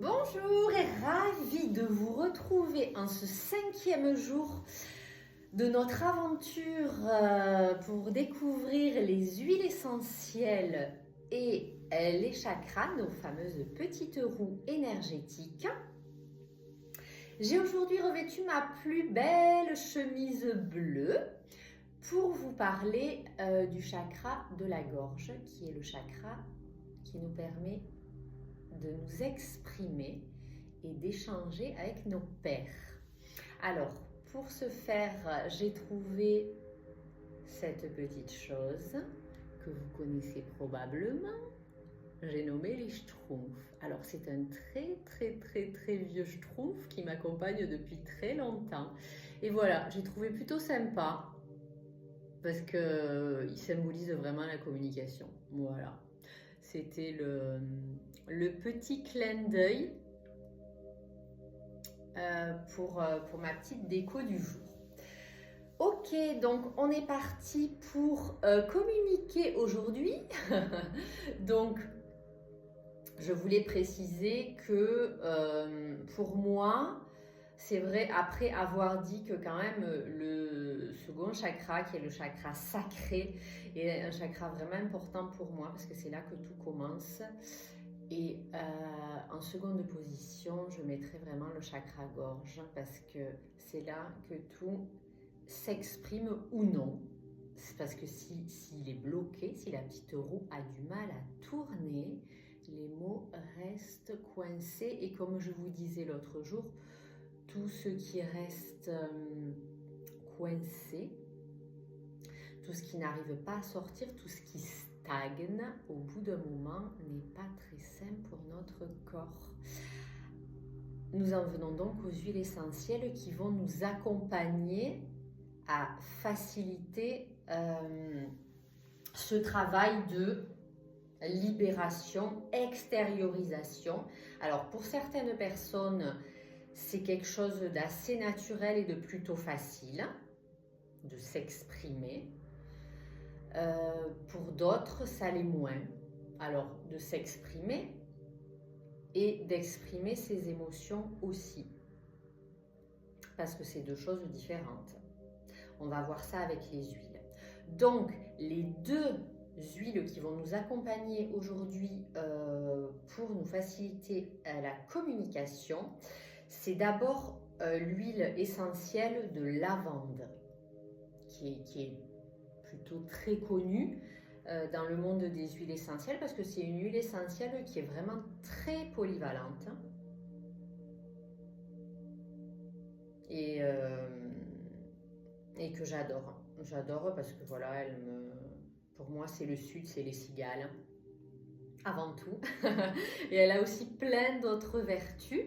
Bonjour et ravie de vous retrouver en ce 5e jour de notre aventure pour découvrir les huiles essentielles et les chakras, nos fameuses petites roues énergétiques. J'ai aujourd'hui revêtu ma plus belle chemise bleue pour vous parler du chakra de la gorge, qui est le chakra qui nous permet de nous exprimer et d'échanger avec nos pairs. Alors, pour ce faire, j'ai trouvé cette petite chose que vous connaissez probablement. J'ai nommé les Schtroumpfs. Alors, c'est un très vieux Schtroumpf qui m'accompagne depuis très longtemps. Et voilà, j'ai trouvé plutôt sympa parce qu'il symbolise vraiment la communication. Voilà. C'était le petit clin d'œil pour ma petite déco du jour. Ok, donc on est parti pour communiquer aujourd'hui. Donc, je voulais préciser que pour moi, c'est vrai, après avoir dit que quand même le second chakra, qui est le chakra sacré, est un chakra vraiment important pour moi parce que c'est là que tout commence. Et en seconde position, je mettrai vraiment le chakra gorge parce que c'est là que tout s'exprime ou non. C'est parce que s'il est bloqué, si la petite roue a du mal à tourner, les mots restent coincés. Et comme je vous disais l'autre jour, tout ce qui reste coincé, tout ce qui n'arrive pas à sortir, tout ce qui stagne, au bout d'un moment, n'est pas très sain pour notre corps. Nous en venons donc aux huiles essentielles qui vont nous accompagner à faciliter ce travail de libération, extériorisation. Alors pour certaines personnes, c'est quelque chose d'assez naturel et de plutôt facile de s'exprimer. Pour d'autres, ça l'est moins. Alors, de s'exprimer et d'exprimer ses émotions aussi. Parce que c'est deux choses différentes. On va voir ça avec les huiles. Donc, les deux huiles qui vont nous accompagner aujourd'hui pour nous faciliter la communication, c'est d'abord l'huile essentielle de lavande, qui est plutôt très connue dans le monde des huiles essentielles parce que c'est une huile essentielle qui est vraiment très polyvalente et que j'adore. J'adore parce que voilà, pour moi c'est le sud, c'est les cigales avant tout et elle a aussi plein d'autres vertus.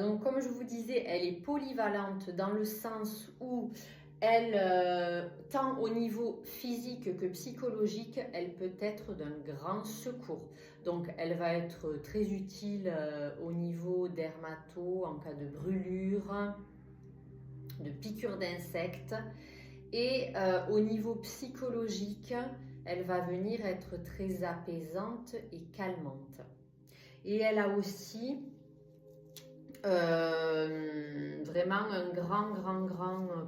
Donc comme je vous disais, elle est polyvalente dans le sens où elle, tant au niveau physique que psychologique, elle peut être d'un grand secours. Donc elle va être très utile au niveau dermato, en cas de brûlure, de piqûres d'insectes. Et au niveau psychologique, elle va venir être très apaisante et calmante. Et elle a aussi vraiment un grand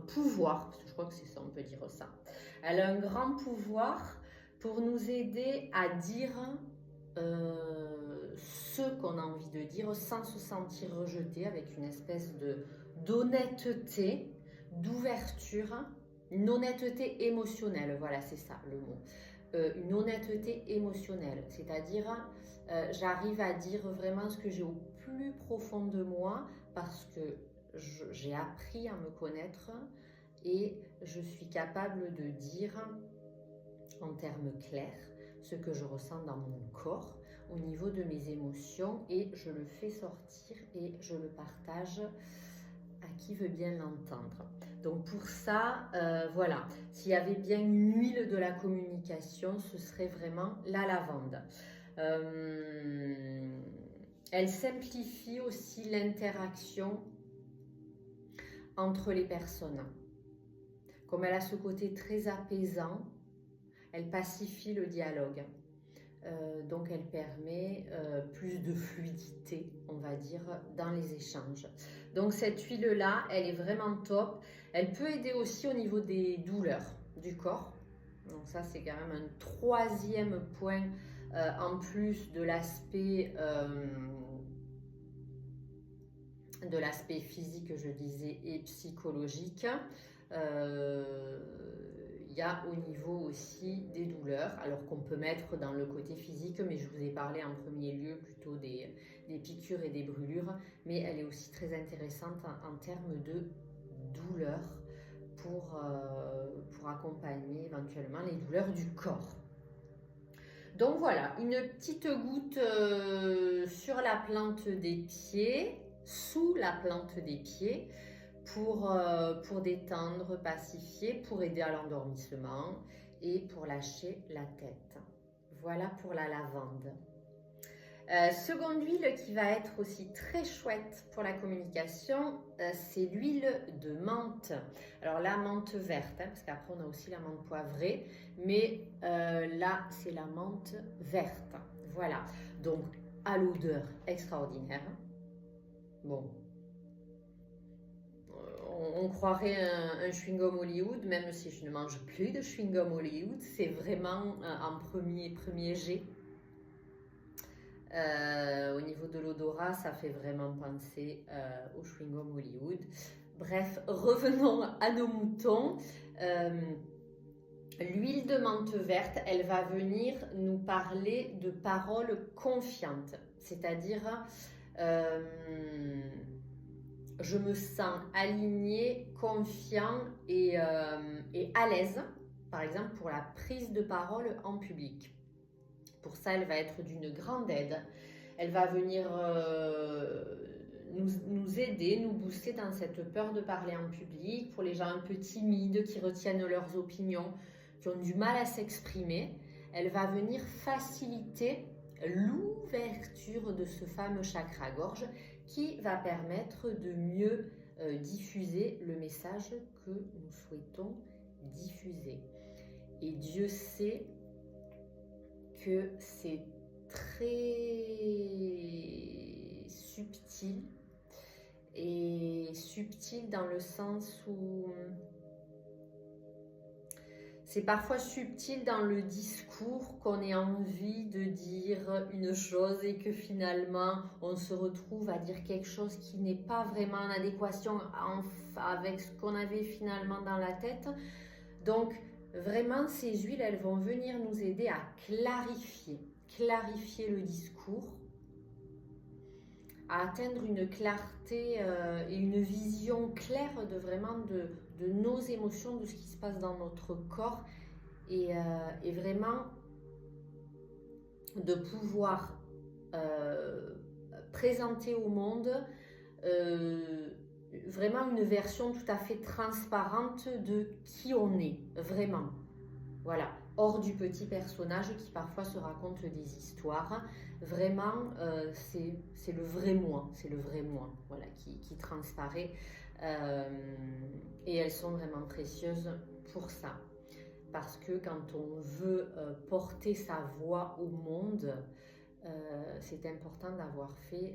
pouvoir, parce que je crois que c'est ça, on peut dire ça. Elle a un grand pouvoir pour nous aider à dire ce qu'on a envie de dire sans se sentir rejeté, avec une espèce d'honnêteté, d'ouverture, une honnêteté émotionnelle, voilà, c'est ça le mot. Une honnêteté émotionnelle, c'est-à-dire j'arrive à dire vraiment ce que j'ai au plus profond de moi parce que j'ai appris à me connaître et je suis capable de dire en termes clairs ce que je ressens dans mon corps au niveau de mes émotions et je le fais sortir et je le partage à qui veut bien l'entendre. Donc pour ça, voilà, s'il y avait bien une huile de la communication, ce serait vraiment la lavande. Elle simplifie aussi l'interaction entre les personnes. Comme elle a ce côté très apaisant, elle pacifie le dialogue. Donc elle permet plus de fluidité, on va dire, dans les échanges. Donc cette huile-là, elle est vraiment top. Elle peut aider aussi au niveau des douleurs du corps. Donc ça, c'est quand même un troisième point en plus de l'aspect physique, je disais, et psychologique. Il y a au niveau aussi des douleurs, alors qu'on peut mettre dans le côté physique, mais je vous ai parlé en premier lieu plutôt des piqûres et des brûlures, mais elle est aussi très intéressante en termes de douleurs pour accompagner éventuellement les douleurs du corps. Donc voilà, une petite goutte sur la plante des pieds, sous la plante des pieds, pour détendre, pacifier, pour aider à l'endormissement et pour lâcher la tête. Voilà pour la lavande. Seconde huile qui va être aussi très chouette pour la communication, c'est l'huile de menthe. Alors la menthe verte, parce qu'après on a aussi la menthe poivrée, mais là c'est la menthe verte. Voilà, donc à l'odeur extraordinaire. Bon, on croirait un chewing-gum Hollywood, même si je ne mange plus de chewing-gum Hollywood, c'est vraiment en premier jet. Au niveau de l'odorat, ça fait vraiment penser au chewing-gum Hollywood. Bref, revenons à nos moutons. L'huile de menthe verte, elle va venir nous parler de paroles confiantes, c'est-à-dire je me sens aligné, confiant et à l'aise, par exemple pour la prise de parole en public. Pour ça, elle va être d'une grande aide. Elle va venir nous aider, nous booster dans cette peur de parler en public. Pour les gens un peu timides, qui retiennent leurs opinions, qui ont du mal à s'exprimer, elle va venir faciliter l'ouverture de ce fameux chakra-gorge qui va permettre de mieux diffuser le message que nous souhaitons diffuser. Et Dieu sait que c'est très subtil, et subtil dans le sens où c'est parfois subtil dans le discours qu'on ait envie de dire une chose et que finalement on se retrouve à dire quelque chose qui n'est pas vraiment en adéquation avec ce qu'on avait finalement dans la tête. Donc vraiment, ces huiles, elles vont venir nous aider à clarifier le discours, à atteindre une clarté et une vision claire de vraiment de nos émotions, de ce qui se passe dans notre corps et vraiment de pouvoir présenter au monde vraiment une version tout à fait transparente de qui on est, vraiment. Voilà, hors du petit personnage qui parfois se raconte des histoires. Vraiment, c'est le vrai moi, voilà, qui transparaît. Et elles sont vraiment précieuses pour ça. Parce que quand on veut porter sa voix au monde, c'est important d'avoir fait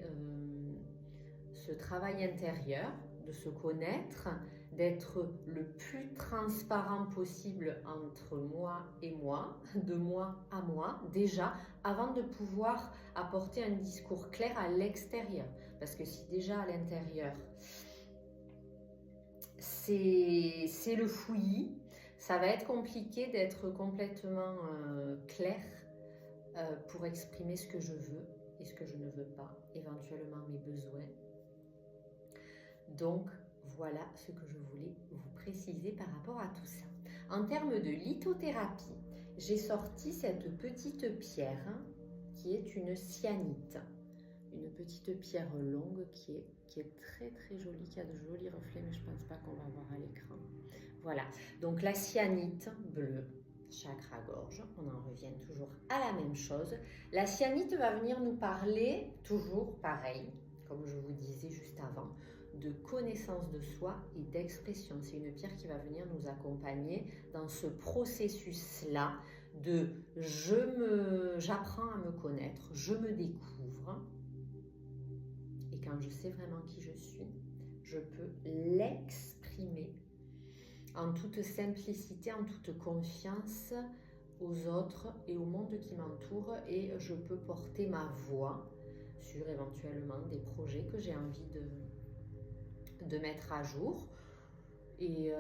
ce travail intérieur, de se connaître, d'être le plus transparent possible entre moi et moi, de moi à moi, déjà, avant de pouvoir apporter un discours clair à l'extérieur. Parce que si déjà à l'intérieur, c'est le fouillis, ça va être compliqué d'être complètement clair pour exprimer ce que je veux et ce que je ne veux pas, éventuellement mes besoins. Donc, voilà ce que je voulais vous préciser par rapport à tout ça. En termes de lithothérapie, j'ai sorti cette petite pierre qui est une cyanite. Une petite pierre longue qui est très très jolie, qui a de jolis reflets, mais je ne pense pas qu'on va voir à l'écran. Voilà, donc la cyanite bleue, chakra-gorge, on en revient toujours à la même chose. La cyanite va venir nous parler, toujours pareil, comme je vous disais juste avant, de connaissance de soi et d'expression. C'est une pierre qui va venir nous accompagner dans ce processus-là de j'apprends à me connaître, je me découvre quand je sais vraiment qui je suis, je peux l'exprimer en toute simplicité, en toute confiance aux autres et au monde qui m'entoure, et je peux porter ma voix sur éventuellement des projets que j'ai envie de mettre à jour et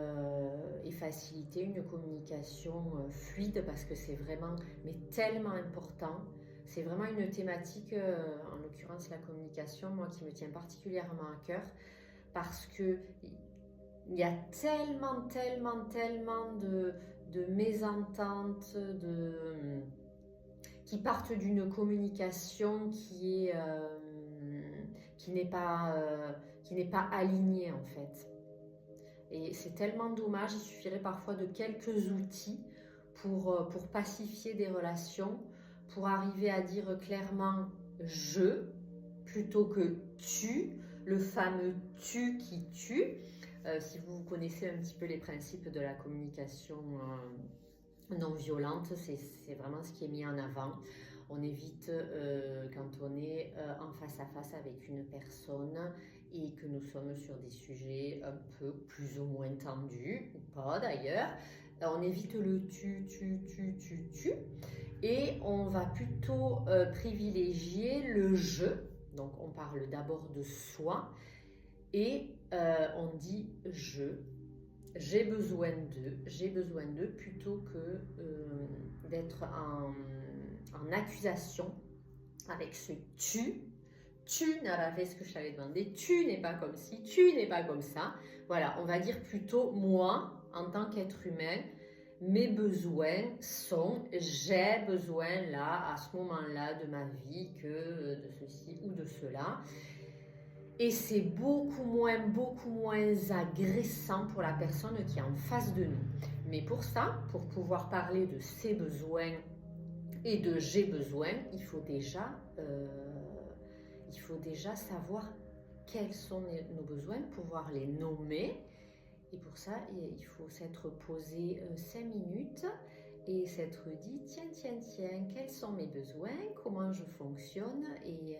faciliter une communication fluide, parce que c'est vraiment, mais tellement important. C'est vraiment une thématique, en l'occurrence la communication, moi qui me tient particulièrement à cœur, parce que il y a tellement de mésententes, qui partent d'une communication qui n'est pas alignée en fait. Et c'est tellement dommage. Il suffirait parfois de quelques outils pour pacifier des relations, pour arriver à dire clairement je plutôt que tu, le fameux tu qui tue. Si vous connaissez un petit peu les principes de la communication non violente, c'est vraiment ce qui est mis en avant. On évite, quand on est en face à face avec une personne et que nous sommes sur des sujets un peu plus ou moins tendus, ou pas d'ailleurs, on évite le tu, et on va plutôt privilégier le je. Donc on parle d'abord de soi et on dit j'ai besoin d'eux, plutôt que d'être en accusation avec ce tu n'as pas fait ce que je t'avais demandé, tu n'es pas comme ci, tu n'es pas comme ça. Voilà, on va dire plutôt moi, en tant qu'être humain, mes besoins sont, j'ai besoin là, à ce moment-là de ma vie, que de ceci ou de cela. Et c'est beaucoup moins agressant pour la personne qui est en face de nous. Mais pour ça, pour pouvoir parler de ses besoins et de j'ai besoin, il faut déjà savoir quels sont nos besoins, pouvoir les nommer. Et pour ça, il faut s'être posé 5 minutes et s'être dit, tiens, quels sont mes besoins, comment je fonctionne, et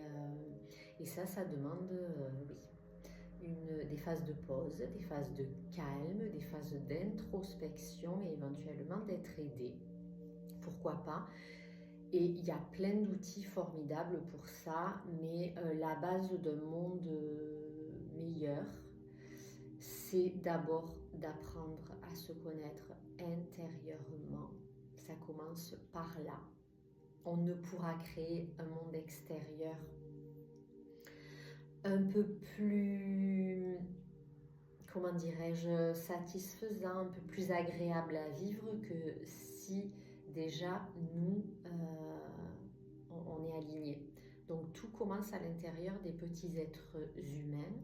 ça demande des phases de pause, des phases de calme, des phases d'introspection et éventuellement d'être aidé. Pourquoi pas? Et il y a plein d'outils formidables pour ça, mais la base d'un monde meilleur, c'est d'abord d'apprendre à se connaître intérieurement. Ça commence par là. On ne pourra créer un monde extérieur un peu plus, comment dirais-je, satisfaisant, un peu plus agréable à vivre, que si déjà nous, on est alignés. Donc tout commence à l'intérieur des petits êtres humains,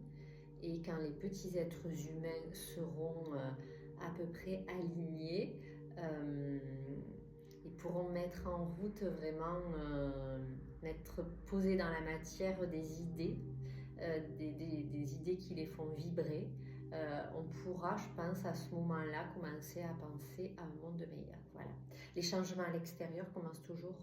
et quand les petits êtres humains seront à peu près alignés, ils pourront mettre en route vraiment, mettre posé dans la matière des idées, des idées qui les font vibrer. On pourra, je pense, à ce moment-là, commencer à penser à un monde meilleur. Voilà. Les changements à l'extérieur commencent toujours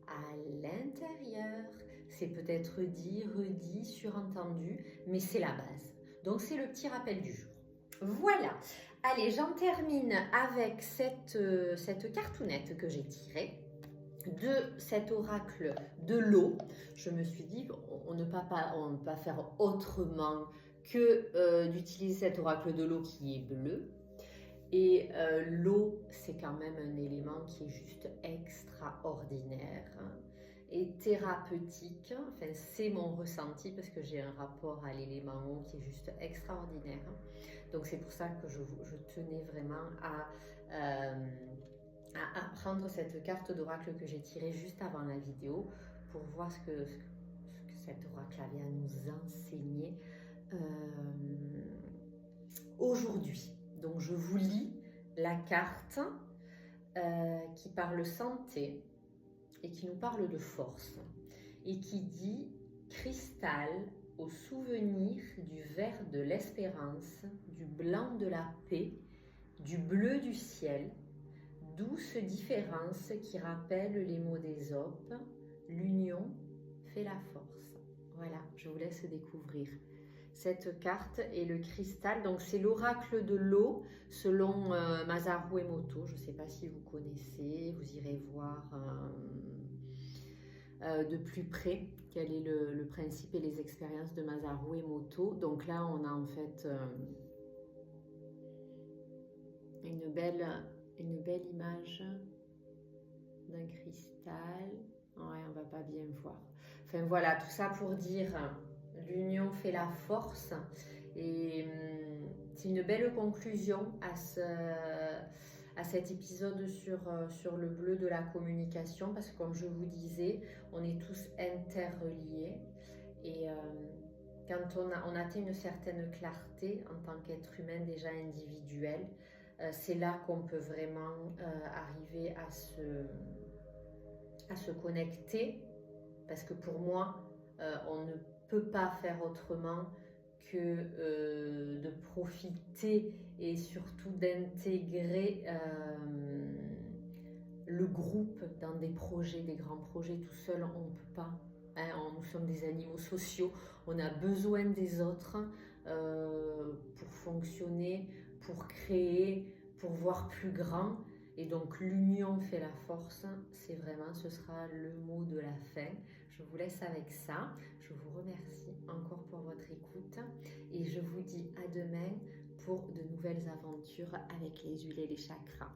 à l'intérieur. C'est peut-être dit, redit, surentendu, mais c'est la base. Donc c'est le petit rappel du jour. Voilà. Allez, j'en termine avec cette cartoonette que j'ai tirée de cet oracle de l'eau. Je me suis dit, on ne peut pas faire autrement que d'utiliser cet oracle de l'eau qui est bleu. Et l'eau, c'est quand même un élément qui est juste extraordinaire et thérapeutique. Enfin, c'est mon ressenti, parce que j'ai un rapport à l'élément eau qui est juste extraordinaire. Donc c'est pour ça que je tenais vraiment à prendre cette carte d'oracle que j'ai tirée juste avant la vidéo, pour voir ce que cet oracle avait à nous enseigner aujourd'hui. Donc je vous lis la carte qui parle santé et qui nous parle de force, et qui dit: cristal au souvenir du vert de l'espérance, du blanc de la paix, du bleu du ciel, douce différence qui rappelle les mots d'Ésope, l'union fait la force. Voilà, je vous laisse découvrir cette carte et le cristal. Donc c'est l'oracle de l'eau selon Masaru Emoto. Je ne sais pas si vous connaissez, vous irez voir de plus près quel est le principe et les expériences de Masaru Emoto. Donc là on a en fait une belle image d'un cristal. Ouais, on va pas bien voir. Enfin voilà, tout ça pour dire l'union fait la force et c'est une belle conclusion à cet épisode sur le bleu de la communication parce que comme je vous disais, on est tous interreliés et quand on atteint une certaine clarté en tant qu'être humain déjà individuel, c'est là qu'on peut vraiment arriver à se connecter parce que pour moi, on ne peut pas faire autrement que de profiter et surtout d'intégrer le groupe dans des projets, des grands projets. Tout seul, on ne peut pas. Hein, nous sommes des animaux sociaux, on a besoin des autres pour fonctionner, pour créer, pour voir plus grand. Et donc l'union fait la force, c'est vraiment, ce sera le mot de la fin. Je vous laisse avec ça. Je vous remercie encore pour votre écoute et je vous dis à demain pour de nouvelles aventures avec les huiles et les chakras.